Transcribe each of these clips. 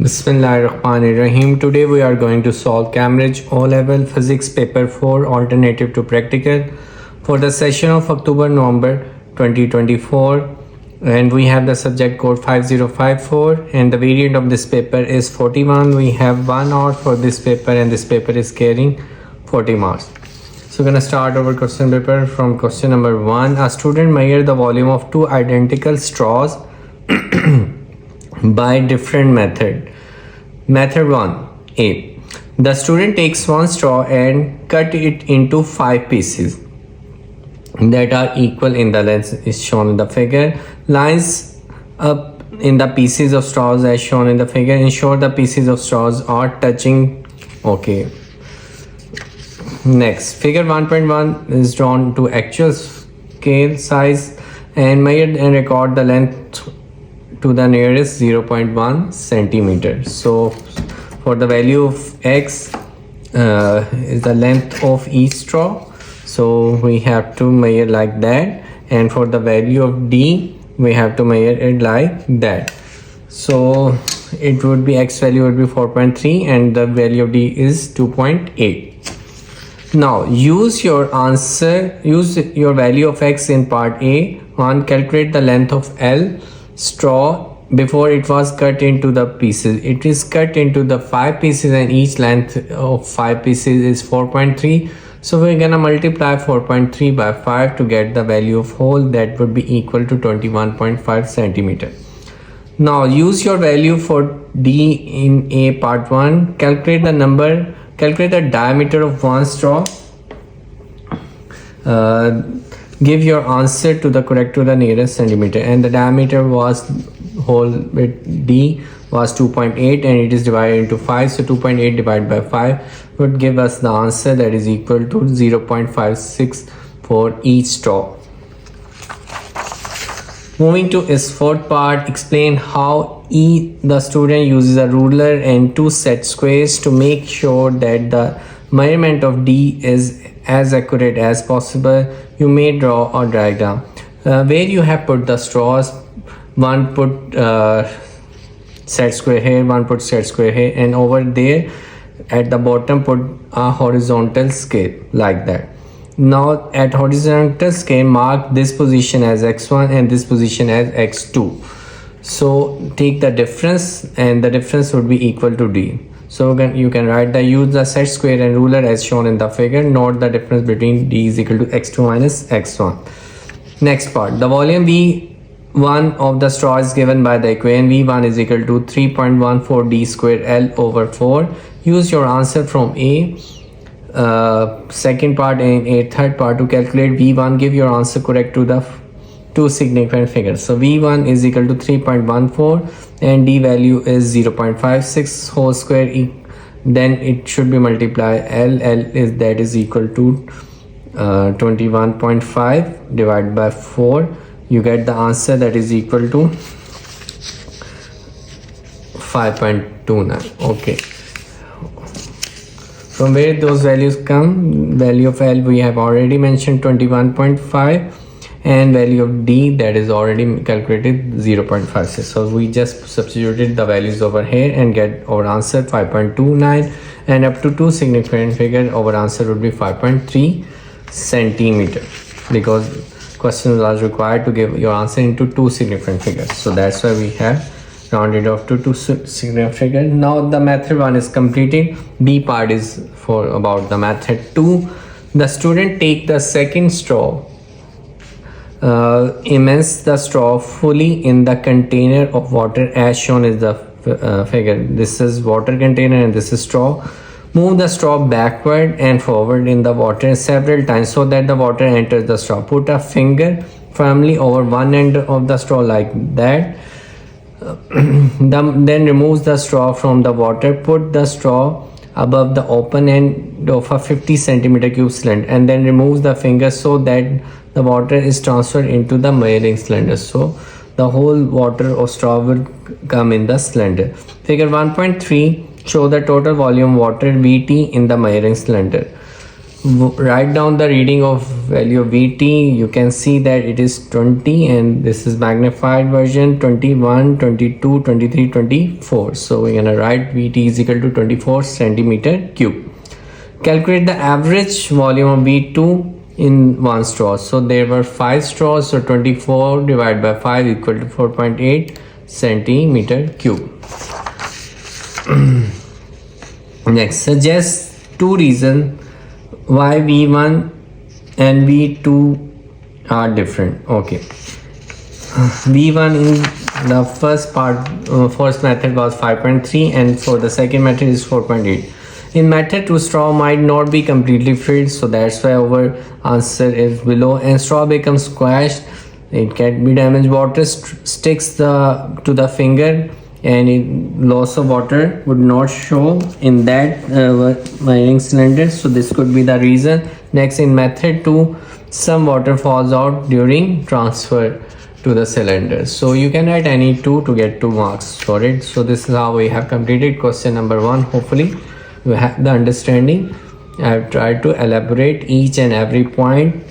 Bismillahirrahmanirrahim. Today we are going to solve Cambridge O-Level Physics Paper 4 Alternative to Practical for the session of October-November 2024, and we have the subject code 5054 and the variant of this paper is 41. We have 1 hour for this paper and this paper is carrying 40 marks. So we're going to start our question paper from question number 1. A student measured the volume of two identical straws by different method. Method 1. A. The student takes one straw and cut it into 5 pieces that are equal in the length is shown in the figure. Lines up in the pieces of straws as shown in the figure. Ensure the pieces of straws are touching. Okay. Next, figure 1.1 is drawn to actual scale size and measured and record the length to the nearest 0.1 centimeter. So for the value of x is the length of each straw, so we have to measure like that, and for the value of d we have to measure it like that. So it would be x value would be 4.3 and the value of d is 2.8. Now use your value of x in part A. 1. Calculate the length of L straw before it was cut into the pieces. It is cut into the 5 pieces and each length of 5 pieces is 4.3. So we're gonna multiply 4.3 by 5 to get the value of whole, that would be equal to 21.5 centimeter. Now use your value for D in A part 1. Calculate the diameter of one straw. Give your answer to the correct to the nearest centimeter, and the diameter was whole with D was 2.8 and it is divided into 5, so 2.8 divided by 5 would give us the answer that is equal to 0.56 for each straw. Moving to its fourth part, explain how the student uses a ruler and 2 set squares to make sure that the measurement of D is as accurate as possible. You may draw a diagram where you have put the straws. One put set square here, one put set square here, and over there at the bottom put a horizontal scale like that. Now at horizontal scale mark this position as x1 and this position as x2. So take the difference and the difference would be equal to D. So you can write use the set square and ruler as shown in the figure. Note the difference between D is equal to x2 minus x1. Next part, the volume V1 of the straw is given by the equation V1 is equal to 3.14 D square L over 4. Use your answer from A second part and a third part to calculate V1. Give your answer correct to the two significant figures. So V1 is equal to 3.14 and D value is 0.56 whole square, then it should be multiplied L is that is equal to 21.5 divided by 4. You get the answer that is equal to 5.29. okay, from where those values come, value of L we have already mentioned 21.5 and value of D that is already calculated 0.56. So we just substituted the values over here and get our answer 5.29, and up to 2 significant figure our answer would be 5.3 centimeter, because question was required to give your answer into 2 significant figures. So that's why we have rounded off to 2 significant figures. Now the method 1 is completed. B part is for about the method 2. The student take the second straw, immerse the straw fully in the container of water as shown in the figure. This is water container and this is straw. Move the straw backward and forward in the water several times so that the water enters the straw. Put a finger firmly over one end of the straw like that. Then remove the straw from the water. Put the straw above the open end of a 50 centimeter cube cylinder and then remove the finger so that the water is transferred into the measuring cylinder. So the whole water or straw will come in the cylinder. Figure 1.3 show the total volume water VT in the measuring cylinder. write down the reading of value of Vt. You can see that it is 20, and this is magnified version 21, 22, 23, 24. So we're gonna write Vt is equal to 24 centimeter cube. Calculate the average volume of V2 in one straw. So there were 5 straws, so 24 divided by 5 equal to 4.8 centimeter cube. Next, suggest 2 reasons why V1 and V2 are different. Okay, V1 in the first method was 5.3, and for the second method is 4.8. In method 2, straw might not be completely filled, so that's why our answer is below, and straw becomes squashed. It can be damaged. Water sticks to the finger, and loss of water would not show in that wiring cylinder, so this could be the reason. Next, in method 2, some water falls out during transfer to the cylinder, so you can write any 2 to get 2 marks for it. So this is how we have completed question number 1. Hopefully you have the understanding. I have tried to elaborate each and every point.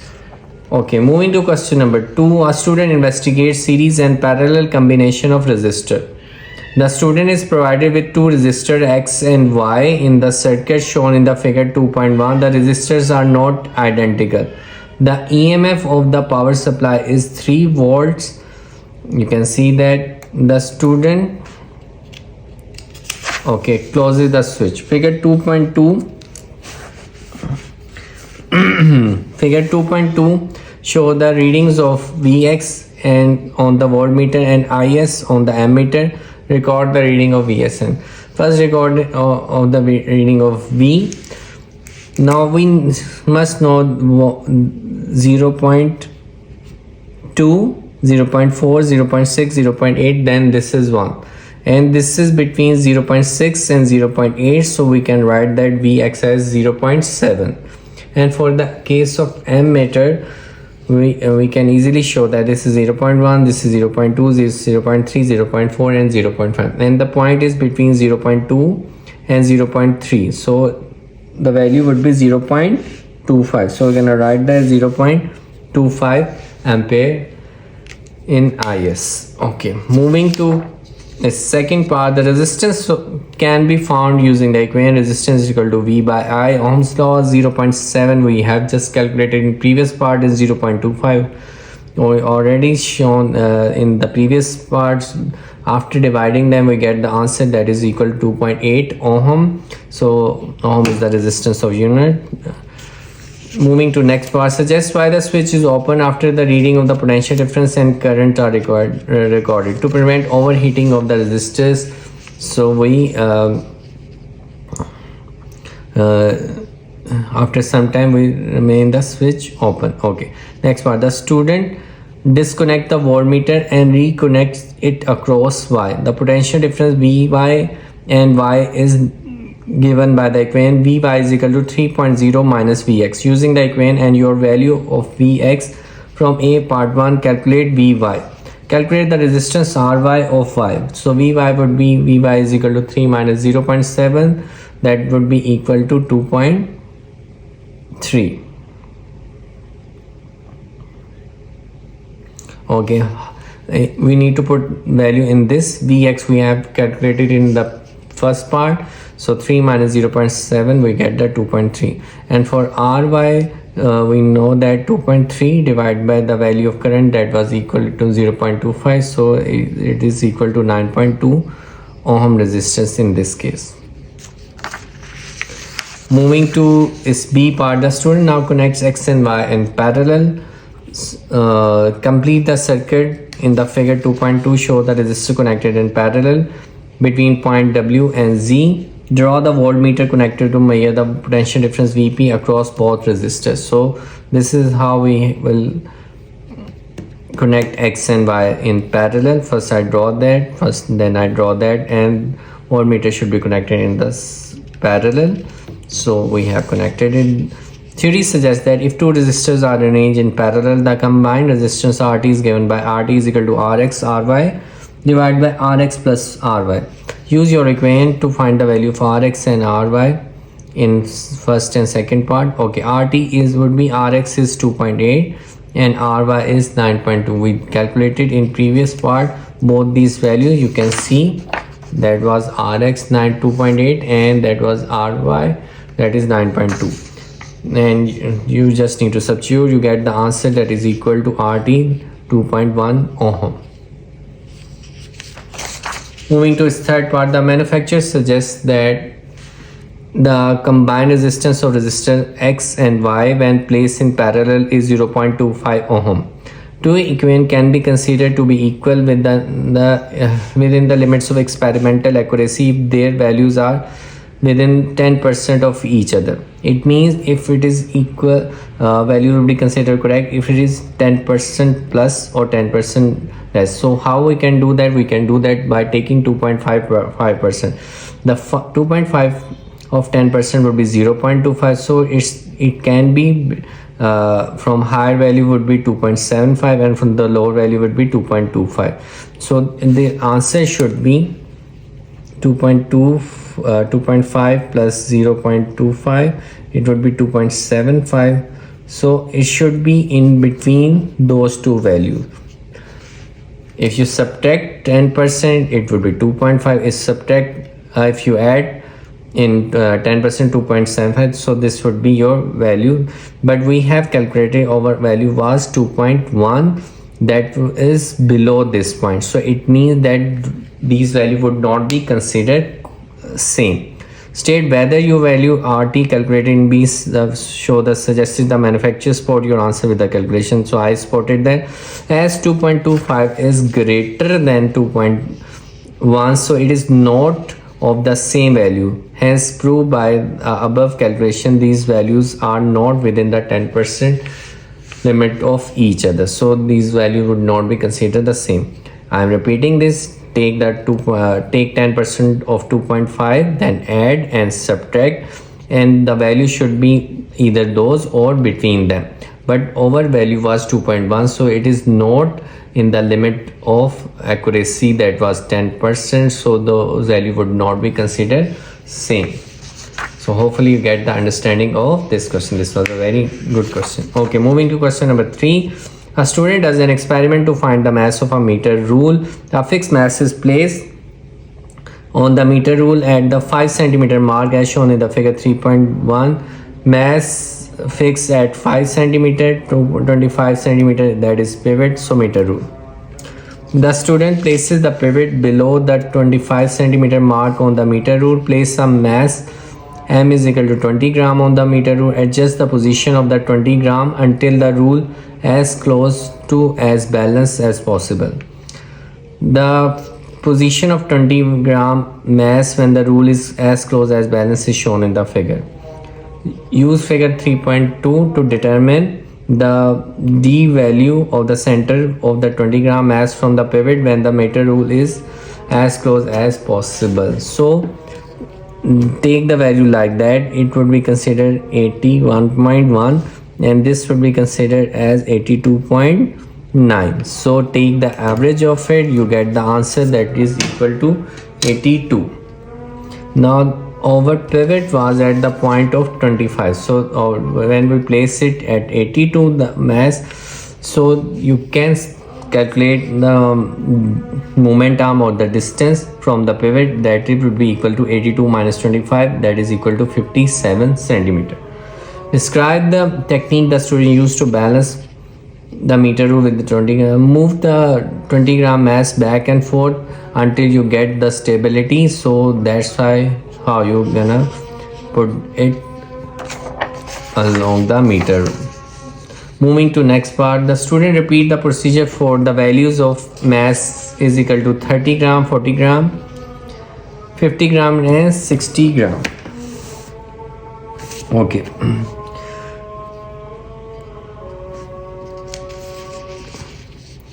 Okay, moving to question number 2. A student investigates series and parallel combination of resistor. The student is provided with 2 resistors X and Y in the circuit shown in the figure 2.1. The resistors are not identical. The EMF of the power supply is 3 volts. You can see that the student closes the switch. Figure 2.2 figure 2.2 show the readings of Vx and on the voltmeter and Is on the ammeter. Record the reading of Vsn. First, record of the reading of V. Now we must know 0.2, 0.4, 0.6, 0.8, then this is 1, and this is between 0.6 and 0.8, so we can write that Vx as 0.7. And for the case of ammeter, we can easily show that this is 0.1, this is 0.2, this is 0.3, 0.4 and 0.5, and the point is between 0.2 and 0.3, so the value would be 0.25. so we're gonna write that 0.25 ampere in Is. Okay, moving to the second part. The resistance can be found using the equation resistance is equal to V by I. Ohm's law 0.7 we have just calculated in previous part is 0.25. We already shown in the previous parts. After dividing them we get the answer that is equal to 2.8 ohm. So ohm is the resistance of unit. Moving to next part. Suggest why the switch is open after the reading of the potential difference and current are recorded to prevent overheating of the resistors. So we after some time we remain the switch open. Okay, next part. The student disconnect the voltmeter and reconnects it across Y. The potential difference Vy and Y is given by the equation Vy is equal to 3.0 minus Vx. Using the equation and your value of Vx from A part 1, calculate Vy. Calculate the resistance Ry of Y. So Vy would be Vy is equal to 3 minus 0.7, that would be equal to 2.3. Okay, we need to put value in this. Vx we have calculated in the first part, so 3 minus 0.7 we get the 2.3, and for Ry we know that 2.3 divided by the value of current, that was equal to 0.25, so it is equal to 9.2 ohm resistance in this case. Moving to is B part. The student now connects X and Y in parallel. Complete the circuit in the figure 2.2. Show the resistor connected in parallel between point W and Z. Draw the voltmeter connected to measure the potential difference Vp across both resistors. So this is how we will connect X and Y in parallel. First I draw that, then I draw that, and voltmeter should be connected in this parallel. So we have connected it. Theory suggests that if two resistors are arranged in parallel, the combined resistance RT is given by RT is equal to Rx Ry divided by Rx plus Ry. Use your equation to find the value of Rx and Ry in first and second part. Okay, RT is would be Rx is 2.8 and Ry is 9.2. We calculated in previous part both these values. You can see that was Rx 2.8 and that was Ry, that is 9.2, and you just need to substitute. You get the answer that is equal to RT 2.1 ohm. Moving to its third part, the manufacturer suggests that the combined resistance of resistor X and Y when placed in parallel is 0.25 ohm. Two equipment can be considered to be equal with within the limits of experimental accuracy if their values are within 10% of each other. It means if it is equal, value will be considered correct if it is 10% plus or 10% less. So how we can do that? We can do that by taking 2.5%. The 2.5 of 10% would be 0.25. So it can be from higher value would be 2.75 and from the lower value would be 2.25. So the answer should be 2.5 plus 0.25, it would be 2.75. so it should be in between those two values. If you subtract 10%, it would be 2.5. If you add in 10% 2.75, so this would be your value, but we have calculated our value was 2.1, that is below this point, so it means that these value would not be considered same. State whether your value RT calculated in B show the suggested the manufacturer spot your answer with the calculation. So I spotted that as 2.25 is greater than 2.1, so it is not of the same value. Hence proved by above calculation these values are not within the 10% limit of each other, so these values would not be considered the same. I am repeating this. Take 10% of 2.5, then add and subtract, and the value should be either those or between them, but our value was 2.1, so it is not in the limit of accuracy, that was 10%, so the value would not be considered same. So hopefully you get the understanding of this question. This was a very good question. Okay, moving to question number 3. A student does an experiment to find the mass of a meter rule. A fixed mass is placed on the meter rule at the 5 cm mark as shown in the figure 3.1. Mass fixed at 5 cm to 25 cm, that is pivot, so meter rule. The student places the pivot below the 25 cm mark on the meter rule. Place some mass M is equal to 20 gram on the meter rule. Adjust the position of the 20 gram until the rule as close to as balanced as possible. The position of 20 gram mass when the rule is as close as balanced is shown in the figure. Use figure 3.2 to determine the D value of the center of the 20 gram mass from the pivot when the meter rule is as close as possible. So take the value like that, it would be considered 81.1 and this would be considered as 82.9. so take the average of it, you get the answer that is equal to 82. Now our pivot was at the point of 25, so when we place it at 82 the mass, so you can calculate the momentum or the distance from the pivot, that it would be equal to 82 minus 25, that is equal to 57 centimeter. Describe the technique the student used to balance the meter rule with the 20 gram. Move the 20 gram mass back and forth until you get the stability, so that's why how you gonna put it along the meter rule. Moving to next part, the student repeat the procedure for the values of mass is equal to 30 gram, 40 gram, 50 gram and 60 gram. Okay.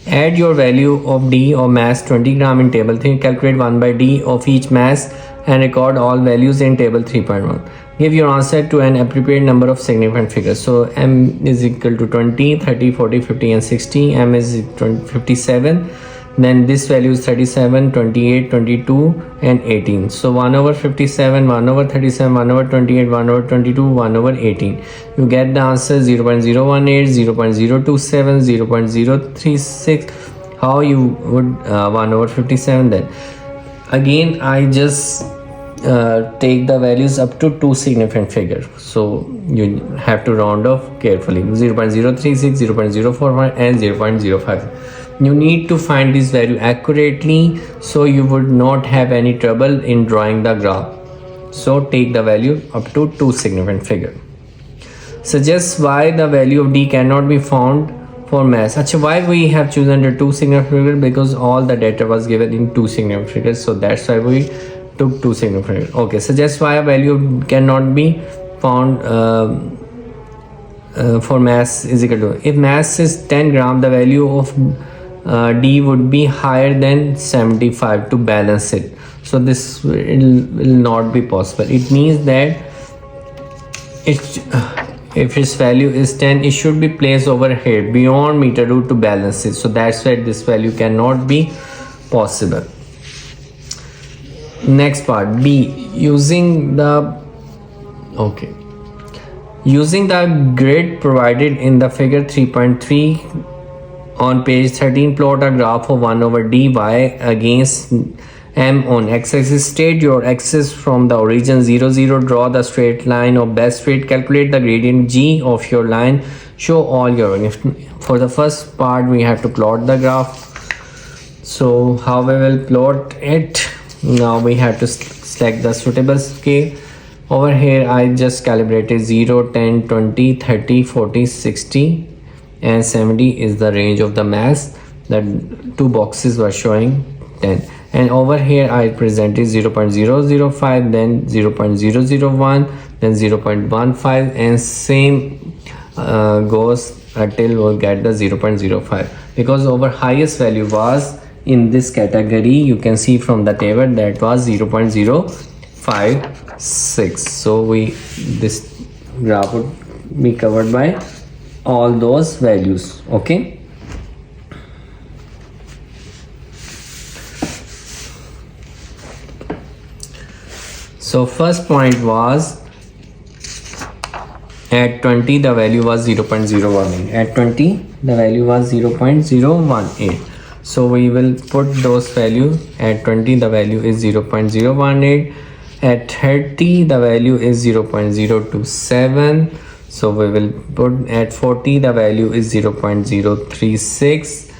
Add your value of D or mass 20 gram in table 3. Calculate 1 by D of each mass and record all values in table 3.1. Give your answer to an appropriate number of significant figures. So M is equal to 20, 30, 40, 50 and 60. M is 57. then this value is 37, 28, 22 and 18. So 1 over 57, 1 over 37, 1 over 28, 1 over 22, 1 over 18. You get the answer 0.018, 0.027, 0.036. How you would 1 over 57 then? Again, I just take the values up to two significant figures, so you have to round off carefully. 0.036, 0.045 and 0.05. you need to find this value accurately, so you would not have any trouble in drawing the graph. So take the value up to two significant figure. Suggest why the value of d cannot be found for mass. Achha, why we have chosen the two significant figures? Because all the data was given in two significant figures, so that's why we took two significant figures. Okay, suggest why a value cannot be found for mass is equal to, if mass is 10 gram, the value of d would be higher than 75 to balance it. So this will not be possible. It means that if its value is 10, it should be placed over here beyond meter rule to balance it. So that's why this value cannot be possible. Next part, B, using the grid provided in the figure 3.3 on page 13, plot a graph of 1 over dy against m on x-axis. State your axis from the origin 0, 0. Draw the straight line of best fit. Calculate the gradient g of your line. Show all your. For the first part, we have to plot the graph. So how we will plot it? Now we have to select the suitable scale. Over here, I just calibrated 0, 10, 20, 30, 40, 60 and 70 is the range of the mass. The two boxes were showing 10. And over here I presented 0.005, then 0.001, then 0.15, and same goes until we'll get the 0.05. Because our highest value was in this category, you can see from the table, that was 0.056. So this graph would be covered by all those values. Okay. So first point was at 20 the value was 0.018. At 20 the value was 0.018. So we will put those value. At 20 the value is 0.018. At 30 the value is 0.027. So we will put at 40 the value is 0.036.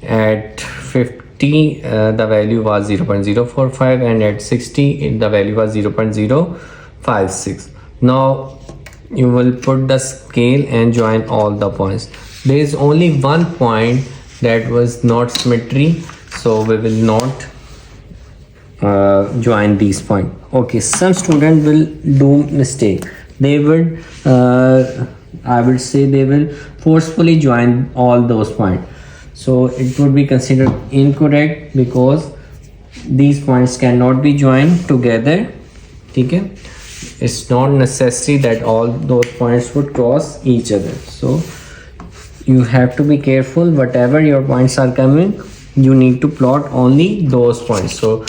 At 50 the value was 0.045, and at 60 the value was 0.056. Now you will put the scale and join all the points. There is only one point that was not symmetry, so we will not join these points. Okay, some student will do mistake. They would I would say they will forcefully join all those points. So it would be considered incorrect because these points cannot be joined together. Okay, it's not necessary that all those points would cross each other. So you have to be careful. Whatever your points are coming, you need to plot only those points. So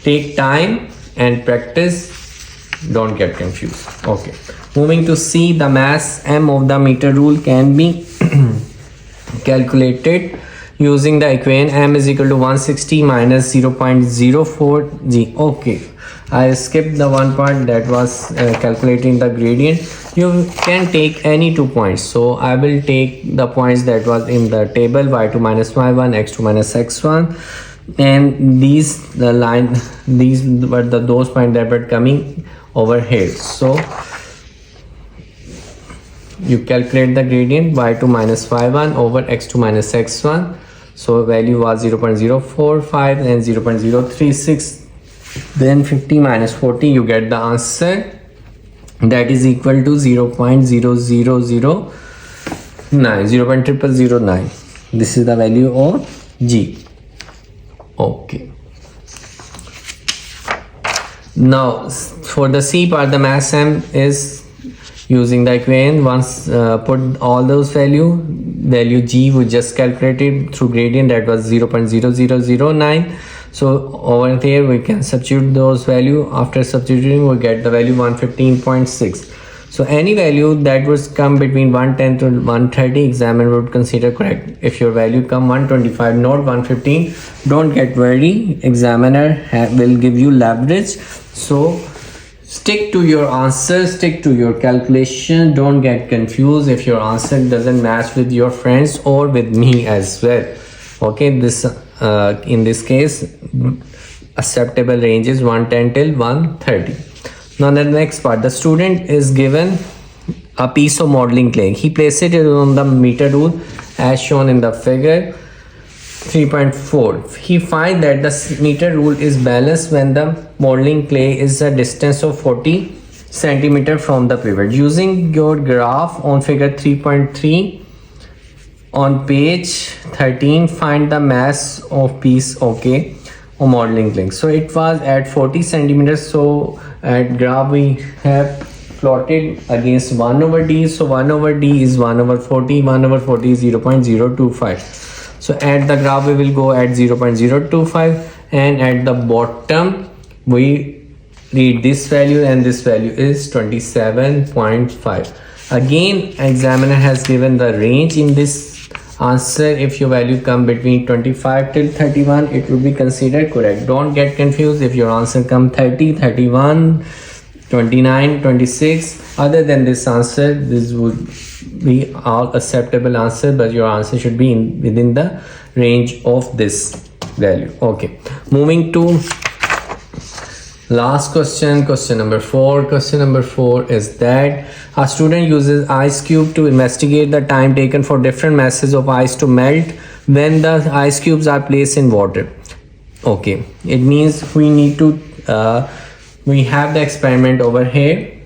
take time and practice. Don't get confused. Okay, moving to C, the mass m of the meter rule can be calculated using the equation m is equal to 160 minus 0.04 g. Okay, I skipped the one part that was calculating the gradient. You can take any 2 points. So I will take the points that was in the table, y2 minus y1, x2 minus x1, and these were those points that were coming over here. So you calculate the gradient y2 minus y1 over x2 minus x1. So value was 0.045 and 0.036. Then 50 minus 40, you get the answer, that is equal to 0.0009, 0.0009. This is the value of G. Okay. Now for the C part, the mass m is using the equation. Once put all those value G we just calculated through gradient, that was 0.0009. so over here we can substitute those value. After substituting we get the value 115.6. so any value that was come between 110 to 130, examiner would consider correct. If your value come 125 not 115, don't get worried, examiner will give you leverage. So stick to your answer, stick to your calculation, don't get confused if your answer doesn't match with your friends or with me as well. Okay, this in this case acceptable range is 110 till 130. Now the next part, the student is given a piece of modeling clay. He places it on the meter rule as shown in the figure 3.4. He finds that the meter rule is balanced when the modeling clay is a distance of 40 centimeter from the pivot. Using your graph on figure 3.3 on page 13, find the mass of piece OK or modeling clay. So it was at 40 centimeters. So at graph we have plotted against 1 over d. So 1 over d is 1 over 40. 1 over 40 is 0.025. so at the graph we will go at 0.025, and at the bottom we read this value, and this value is 27.5. again examiner has given the range in this answer. If your value come between 25 till 31, it will be considered correct. Don't get confused if your answer come 30, 31, 29, 26. Other than this answer, this would be all acceptable answer, but your answer should be within the range of this value. Okay, moving to last question, question number 4. Question number 4 is that a student uses ice cube to investigate the time taken for different masses of ice to melt when the ice cubes are placed in water. Okay, it means we need to we have the experiment over here.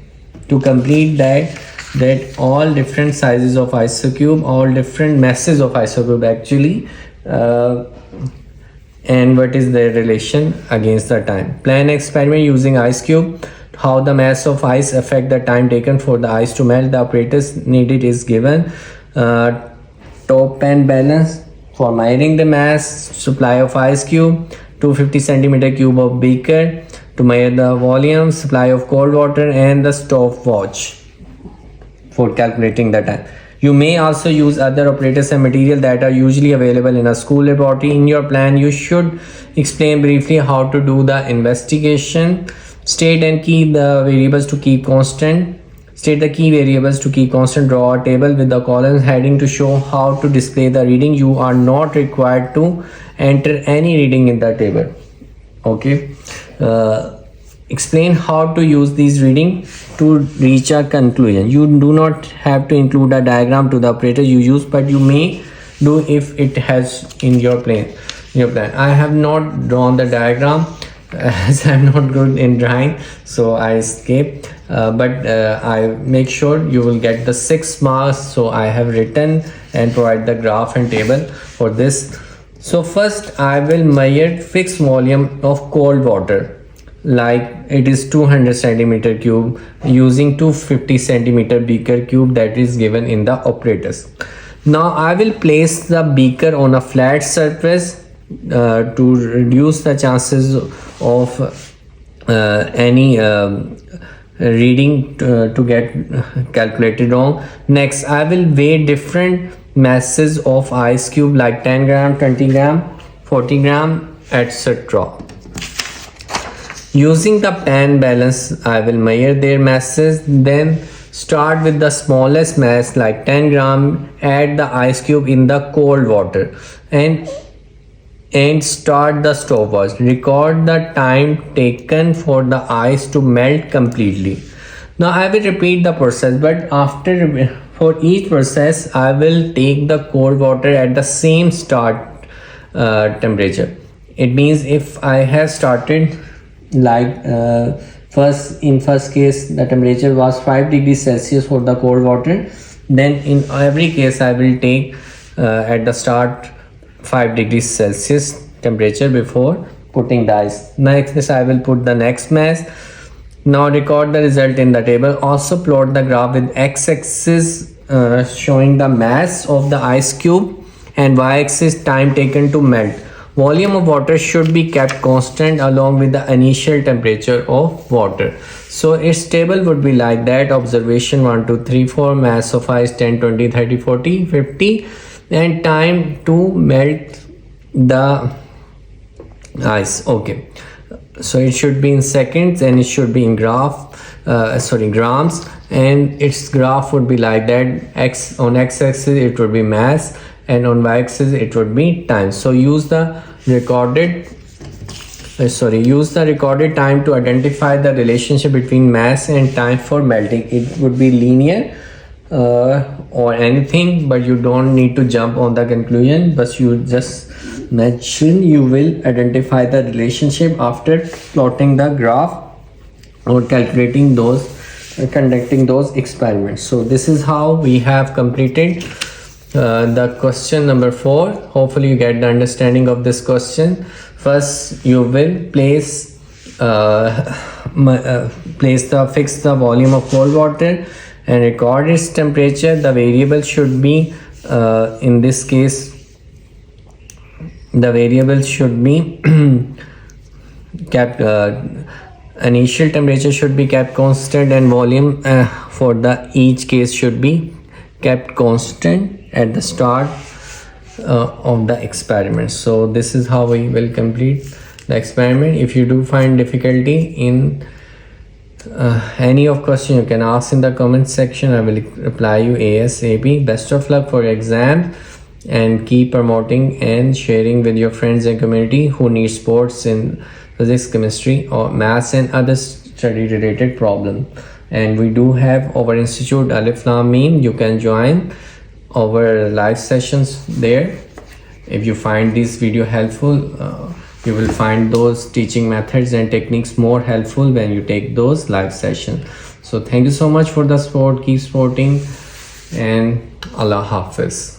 To complete that all different sizes of ice cube, all different masses of ice cube actually, and what is their relation against the time. Plan experiment using ice cube. How the mass of ice affect the time taken for the ice to melt. The operators needed is given. Top and balance for measuring the mass, supply of ice cube, 250 centimeter cube of beaker to measure the volume, supply of cold water, and the stopwatch for calculating the time. You may also use other operators and material that are usually available in a school laboratory. In your plan, you should explain briefly how to do the investigation. State and keep the variables to keep constant. State the key variables to keep constant. Draw a table with the columns heading to show how to display the reading. You are not required to enter any reading in the table. Okay. Explain how to use these reading to reach a conclusion. You do not have to include a diagram to the operator you use, but you may do if it has in your plan. I have not drawn the diagram as I'm not good in drawing, so I escape. But I make sure you will get the 6 marks. So I have written and provide the graph and table for this. So first I will measure fixed volume of cold water, like it is 200 centimeter cube, using 250 centimeter beaker cube that is given in the operators. Now I will place the beaker on a flat surface to reduce the chances of any reading to get calculated wrong. Next I will weigh different masses of ice cube like 10 gram, 20 gram, 40 gram, etc. Using the pan balance, I will measure their masses, then start with the smallest mass like 10 gram, add the ice cube in the cold water and start the stopwatch. Record the time taken for the ice to melt completely. Now I will repeat the process, but for each process I will take the cold water at the same start temperature. It means if I have started like first case the temperature was 5 degrees Celsius for the cold water, then in every case I will take at the start 5 degrees Celsius temperature before putting the ice. Next I will put the next mass Now record the result in the table. Also plot the graph with x-axis showing the mass of the ice cube and y-axis time taken to melt. Volume of water should be kept constant along with the initial temperature of water. So its table would be like that. Observation 1, 2, 3, 4, mass of ice 10, 20, 30, 40, 50, and time to melt the ice. Okay, so it should be in seconds and it should be in grams, and its graph would be like that. On x-axis it would be mass and on y-axis it would be time. So use the recorded time to identify the relationship between mass and time for melting. It would be linear or anything, but you don't need to jump on the conclusion, but you just mention you will identify the relationship after plotting the graph or calculating those conducting those experiments. So this is how we have completed the question number 4. Hopefully you get the understanding of this question. First you will fix the volume of cold water and record its temperature. The variable should be in this case the variable should be kept, initial temperature should be kept constant and volume for the each case should be kept constant at the start of the experiment. So this is how we will complete the experiment. If you do find difficulty in any of question, you can ask in the comment section. I will reply you ASAP. Best of luck for your exam, and keep promoting and sharing with your friends and community who need sports in physics, chemistry, or maths and other study related problem. And we do have our institute Alif Lam Mim. You can join our live sessions there. If you find this video helpful, you will find those teaching methods and techniques more helpful when you take those live sessions. So thank you so much for the support. Keep supporting, and Allah Hafiz.